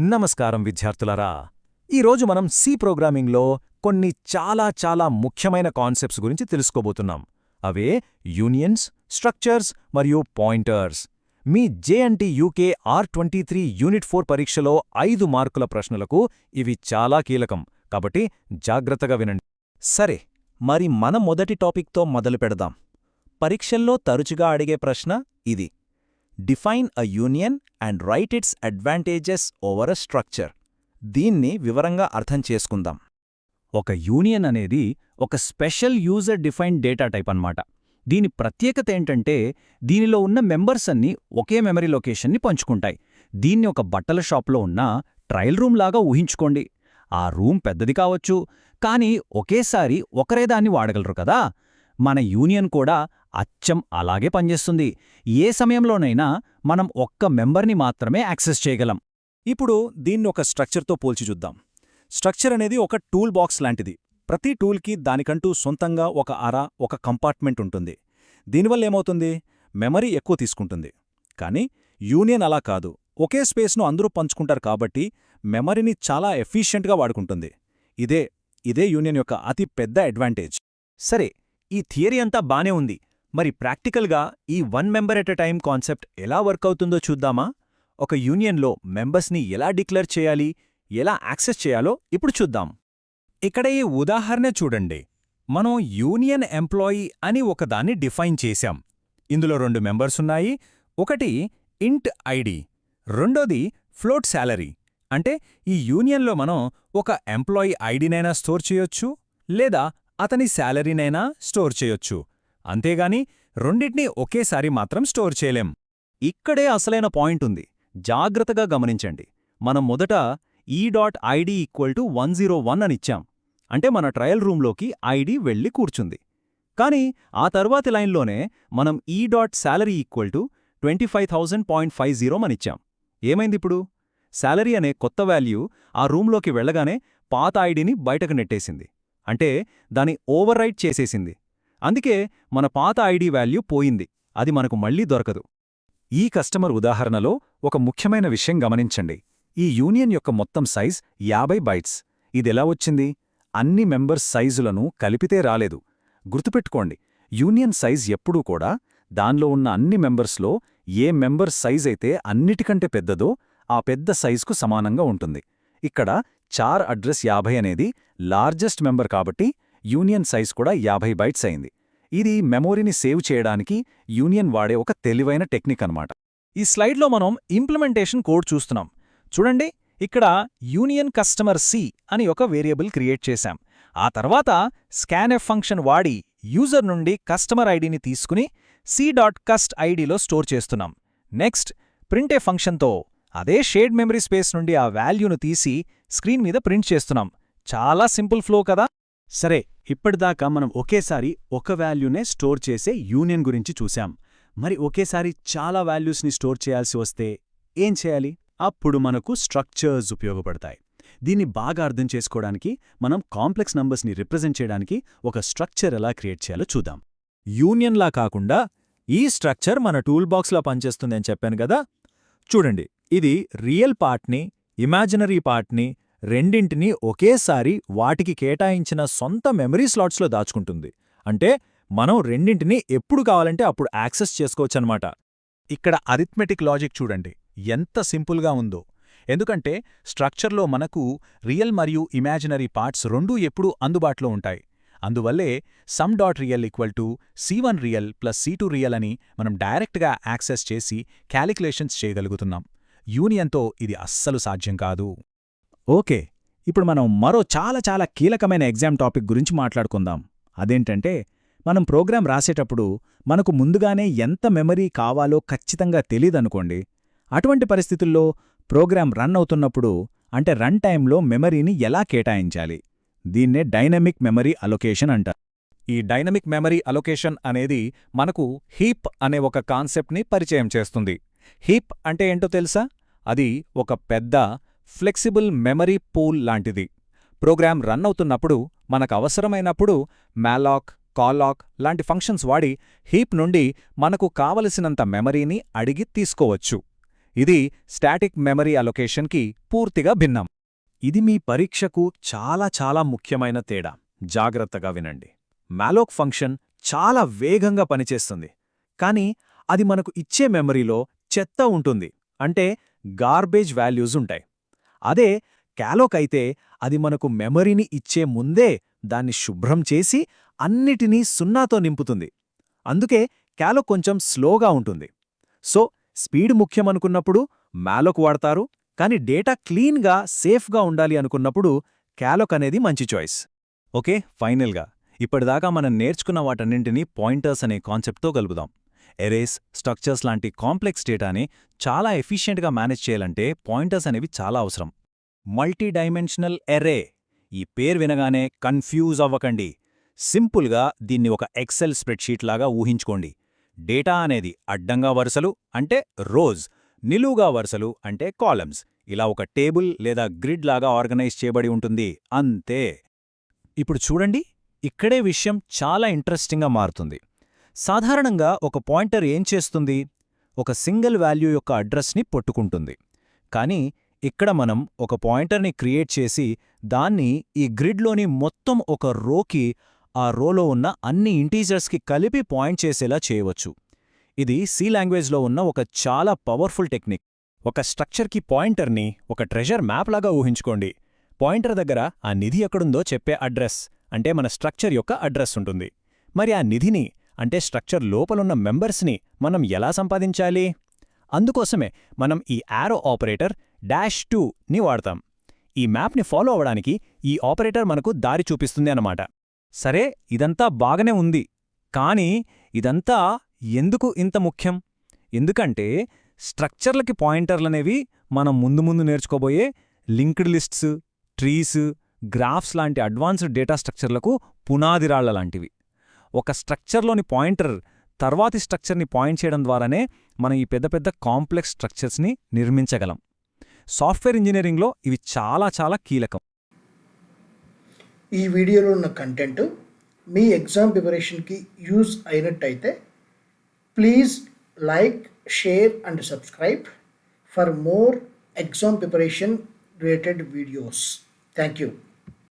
నమస్కారం విద్యార్థులారా. ఈరోజు మనం సి ప్రోగ్రామింగ్లో కొన్ని చాలా ముఖ్యమైన కాన్సెప్ట్స్ గురించి తెలుసుకోబోతున్నాం. అవే యూనియన్స్, స్ట్రక్చర్స్ మరియు పాయింటర్స్. మీ JNT UK R23 యూనిట్ 4 పరీక్షలో 5 మార్కుల ప్రశ్నలకు ఇవి చాలా కీలకం, కాబట్టి జాగ్రత్తగా వినండి. సరే, మరి మన మొదటి టాపిక్తో మొదలు పెడదాం. పరీక్షల్లో తరచుగా అడిగే ప్రశ్న ఇది: define a union and right it's advantages over a structure. దీన్ని వివరంగా అర్థం చేసుకుందాం. ఒక యూనియన్ అనేది ఒక special user defined data type అన్నమాట. దీని ప్రత్యేకత ఏంటంటే దీనిలో ఉన్న మెంబర్స్ అన్నీ ఒకే మెమరీ లొకేషన్ని పంచుకుంటాయి. దీన్ని ఒక బట్టల షాప్లో ఉన్న ట్రయల్ రూమ్ లాగా ఊహించుకోండి. ఆ రూమ్ పెద్దది కావచ్చు, కానీ ఒకేసారి ఒకరే దాన్ని వాడగలరు కదా. మన యూనియన్ కూడా అచ్చం అలాగే పనిచేస్తుంది. ఏ సమయంలోనైనా మనం ఒక్క మెంబర్ని మాత్రమే యాక్సెస్ చేయగలం. ఇప్పుడు దీన్ని ఒక స్ట్రక్చర్తో పోల్చి చూద్దాం. స్ట్రక్చర్ అనేది ఒక టూల్ బాక్స్ లాంటిది. ప్రతి టూల్కి దానికంటూ సొంతంగా ఒక అర, ఒక కంపార్ట్మెంట్ ఉంటుంది. దీనివల్ల ఏమవుతుంది? మెమరీ ఎక్కువ తీసుకుంటుంది. కానీ యూనియన్ అలా కాదు. ఒకే స్పేస్ను అందరూ పంచుకుంటారు కాబట్టి మెమరీని చాలా ఎఫిషియెంట్గా వాడుకుంటుంది. ఇదే యూనియన్ యొక్క అతి పెద్ద అడ్వాంటేజ్. సరే, ఈ థియరీ అంతా బానే ఉంది. మరి ప్రాక్టికల్గా ఈ one member at a time concept ఎలా వర్క్ అవుతుందో చూద్దామా? ఒక యూనియన్లో మెంబర్స్ని ఎలా డిక్లేర్ చేయాలి, ఎలా యాక్సెస్ చేయాలో ఇప్పుడు చూద్దాం. ఇక్కడ ఈ ఉదాహరణ చూడండి. మనం యూనియన్ ఎంప్లాయీ అని ఒకదాన్ని డిఫైన్ చేశాం. ఇందులో 2 మెంబర్సున్నాయి. ఒకటి ఇంట్ ఐడి, రెండోది ఫ్లోట్ శాలరీ. అంటే ఈ యూనియన్లో మనం ఒక ఎంప్లాయీ ఐడినైనా స్టోర్ చేయొచ్చు, లేదా అతని శాలరీనైనా స్టోర్ చేయొచ్చు. అంతేగాని రెండింటినీ ఒకేసారి మాత్రం స్టోర్ చేయలేం. ఇక్కడే అసలైన పాయింట్ ఉంది. జాగ్రత్తగా గమనించండి. మనం మొదట e.id = 101 అనిచ్చాం. అంటే మన ట్రయల్ రూంలోకి ఐడి వెళ్ళి కూర్చుంది. కానీ ఆ తర్వాతి లైన్లోనే మనం e.salary = 25,000.50 అనిచ్చాం. ఏమైందిప్పుడు? శాలరీ అనే కొత్త వాల్యూ ఆ రూంలోకి వెళ్ళగానే పాత ఐడిని బయటకు నెట్టేసింది. అంటే దాని ఓవర్ రైట్ చేసేసింది. అందుకే మన పాత ఐడి వాల్యూ పోయింది. అది మనకు మళ్లీ దొరకదు. ఈ కస్టమర్ ఉదాహరణలో ఒక ముఖ్యమైన విషయం గమనించండి. ఈ యూనియన్ యొక్క మొత్తం సైజ్ 50 బైట్స్. ఇదెలా వచ్చింది? అన్ని మెంబర్స్ సైజులను కలిపితే రాలేదు. గుర్తుపెట్టుకోండి, యూనియన్ సైజ్ ఎప్పుడూ కూడా దానిలో ఉన్న అన్ని మెంబర్స్లో ఏ మెంబర్ సైజ్ అయితే అన్నిటికంటే పెద్దదో ఆ పెద్ద సైజుకు సమానంగా ఉంటుంది. ఇక్కడ చార్ అడ్రస్ 50 అనేది లార్జెస్ట్ మెంబర్ కాబట్టి యూనియన్ సైజ్ కూడా 50 బైట్స్ అయింది. ఇది మెమోరీని సేవ్ చేయడానికి యూనియన్ వాడే ఒక తెలివైన టెక్నిక్ అన్నమాట. ఈ స్లైడ్లో మనం ఇంప్లిమెంటేషన్ కోడ్ చూస్తున్నాం. చూడండి, ఇక్కడ యూనియన్ కస్టమర్ సి అని ఒక వేరియబుల్ క్రియేట్ చేశాం. ఆ తర్వాత స్కాన్ఎఫ్ ఫంక్షన్ వాడి యూజర్ నుండి కస్టమర్ ఐడిని తీసుకుని c.cust ఐడిలో స్టోర్ చేస్తున్నాం. నెక్స్ట్ ప్రింటే ఫంక్షన్తో అదే షేడ్ మెమరీ స్పేస్ నుండి ఆ వాల్యూను తీసి స్క్రీన్ మీద ప్రింట్ చేస్తున్నాం. చాలా సింపుల్ ఫ్లో కదా. సరే, ఇప్పటిదాకా మనం ఒకేసారి ఒక వాల్యూనే స్టోర్ చేసే యూనియన్ గురించి చూశాం. మరి ఒకేసారి చాలా వాల్యూస్ని స్టోర్ చేయాల్సి వస్తే ఏం చేయాలి? అప్పుడు మనకు స్ట్రక్చర్స్ ఉపయోగపడతాయి. దీన్ని బాగా అర్థం చేసుకోవడానికి మనం కాంప్లెక్స్ నంబర్స్ని రిప్రజెంట్ చేయడానికి ఒక స్ట్రక్చర్ ఎలా క్రియేట్ చేయాలో చూద్దాం. యూనియన్లా కాకుండా ఈ స్ట్రక్చర్ మన టూల్ బాక్స్లా పనిచేస్తుందని చెప్పాను గదా. చూడండి, ఇది రియల్ పార్ట్ని, ఇమాజినరీ పార్ట్ని రెండింటినీ ఒకేసారి వాటికి కేటాయించిన సొంత మెమరీ స్లాట్స్లో దాచుకుంటుంది. అంటే మనం రెండింటినీ ఎప్పుడు కావాలంటే అప్పుడు యాక్సెస్ చేసుకోవచ్చనమాట. ఇక్కడ అరిథ్మెటిక్ లాజిక్ చూడండి ఎంత సింపుల్గా ఉందో. ఎందుకంటే స్ట్రక్చర్లో మనకు రియల్ మరియు ఇమాజినరీ పార్ట్స్ రెండూ ఎప్పుడూ అందుబాటులో ఉంటాయి. అందువల్లే sum.real = c1real + c2real అని మనం డైరెక్ట్గా యాక్సెస్ చేసి క్యాలిక్యులేషన్స్ చేయగలుగుతున్నాం. యూనియన్తో ఇది అస్సలు సాధ్యం కాదు. ఓకే, ఇప్పుడు మనం మరో చాలా కీలకమైన ఎగ్జామ్ టాపిక్ గురించి మాట్లాడుకుందాం. అదేంటంటే, మనం ప్రోగ్రాం రాసేటప్పుడు మనకు ముందుగానే ఎంత మెమరీ కావాలో ఖచ్చితంగా తెలీదనుకోండి. అటువంటి పరిస్థితుల్లో ప్రోగ్రాం రన్ అవుతున్నప్పుడు, అంటే రన్ టైంలో మెమరీని ఎలా కేటాయించాలి? దీన్నే డైనమిక్ మెమరీ అలొకేషన్ అంటారు. ఈ డైనమిక్ మెమరీ అలొకేషన్ అనేది మనకు హీప్ అనే ఒక కాన్సెప్ట్ని పరిచయం చేస్తుంది. హీప్ అంటే ఏంటో తెలుసా? అది ఒక పెద్ద ఫ్లెక్సిబుల్ మెమరీ పూల్ లాంటిది. ప్రోగ్రాం రన్ అవుతున్నప్పుడు మనకవసరమైనప్పుడు మాలాక్, కాలాక్ లాంటి ఫంక్షన్స్ వాడి హీప్ నుండి మనకు కావలసినంత మెమరీని అడిగి తీసుకోవచ్చు. ఇది స్టాటిక్ మెమరీ అలొకేషన్కి పూర్తిగా భిన్నం. ఇది మీ పరీక్షకు చాలా చాలా ముఖ్యమైన తేడా. జాగ్రత్తగా వినండి. మాలోక్ ఫంక్షన్ చాలా వేగంగా పనిచేస్తుంది, కానీ అది మనకు ఇచ్చే మెమరీలో చెత్త ఉంటుంది, అంటే గార్బేజ్ వాల్యూస్ ఉంటాయి. అదే క్యాలోక్ అయితే అది మనకు మెమరీని ఇచ్చే ముందే దాన్ని శుభ్రం చేసి అన్నిటినీ సున్నాతో నింపుతుంది. అందుకే క్యాలోక్ కొంచెం స్లోగా ఉంటుంది. సో స్పీడ్ ముఖ్యమనుకున్నప్పుడు మాలోక్ వాడతారు, కానీ డేటా క్లీన్గా సేఫ్గా ఉండాలి అనుకున్నప్పుడు క్యాలోక్ అనేది మంచి చాయిస్. ఓకే, ఫైనల్గా ఇప్పటిదాకా మనం నేర్చుకున్న వాటన్నింటినీ పాయింటర్స్ అనే కాన్సెప్ట్తో కలుపుదాం. ఎరేస్, స్ట్రక్చర్స్ లాంటి కాంప్లెక్స్ డేటాని చాలా ఎఫిషియెంట్గా మేనేజ్ చేయాలంటే పాయింటర్స్ అనేవి చాలా అవసరం. మల్టీ డైమెన్షనల్ ఎరే, ఈ పేరు వినగానే కన్ఫ్యూజ్ అవ్వకండి. సింపుల్గా దీన్ని ఒక ఎక్సెల్ స్ప్రెడ్షీట్ లాగా ఊహించుకోండి. డేటా అనేది అడ్డంగా వరుసలు అంటే రోస్, నిలువుగా వరుసలు అంటే కాలమ్స్, ఇలా ఒక టేబుల్ లేదా గ్రిడ్ లాగా ఆర్గనైజ్ చేయబడి ఉంటుంది, అంతే. ఇప్పుడు చూడండి, ఇక్కడే విషయం చాలా ఇంట్రెస్టింగ్గా మారుతుంది. సాధారణంగా ఒక పాయింటర్ ఏం చేస్తుంది? ఒక సింగిల్ వాల్యూ యొక్క అడ్రస్ని పట్టుకుంటుంది. కానీ ఇక్కడ మనం ఒక పాయింటర్ని క్రియేట్ చేసి దాన్ని ఈ గ్రిడ్లోని మొత్తం ఒక రోకి, ఆ రోలో ఉన్న అన్ని ఇంటీజర్స్కి కలిపి పాయింట్ చేసేలా చేయవచ్చు. ఇది సి లాంగ్వేజ్లో ఉన్న ఒక చాలా పవర్ఫుల్ టెక్నిక్. ఒక స్ట్రక్చర్కి పాయింటర్ని ఒక ట్రెజర్ మ్యాప్ లాగా ఊహించుకోండి. పాయింటర్ దగ్గర ఆ నిధి ఎక్కడుందో చెప్పే అడ్రస్, అంటే మన స్ట్రక్చర్ యొక్క అడ్రస్ ఉంటుంది. మరి ఆ నిధిని, అంటే స్ట్రక్చర్ లోపలున్న మెంబర్స్ని మనం ఎలా సంపాదించాలి? అందుకోసమే మనం ఈ యారో ఆపరేటర్ -2ని వాడతాం. ఈ మ్యాప్ని ఫాలో అవ్వడానికి ఈ ఆపరేటర్ మనకు దారి చూపిస్తుంది అన్నమాట. సరే, ఇదంతా బాగానే ఉంది, కానీ ఇదంతా ఎందుకు ఇంత ముఖ్యం? ఎందుకంటే స్ట్రక్చర్లకి పాయింటర్లనేవి మనం ముందు ముందు నేర్చుకోబోయే లింక్డ్ లిస్ట్స్, ట్రీస్, గ్రాఫ్స్ లాంటి అడ్వాన్స్డ్ డేటా స్ట్రక్చర్లకు పునాదిరాళ్ల లాంటివి. ఒక స్ట్రక్చర్లోని పాయింటర్ తర్వాతి స్ట్రక్చర్ని పాయింట్ చేయడం ద్వారానే మనం ఈ పెద్ద పెద్ద కాంప్లెక్స్ స్ట్రక్చర్స్ని నిర్మించగలం. సాఫ్ట్వేర్ ఇంజనీరింగ్లో ఇవి చాలా చాలా కీలకం. ఈ వీడియోలో ఉన్న కంటెంట్ మీ ఎగ్జామ్ ప్రిపరేషన్కి యూజ్ అయినట్టయితే please like, share and subscribe for more exam preparation related videos. Thank you.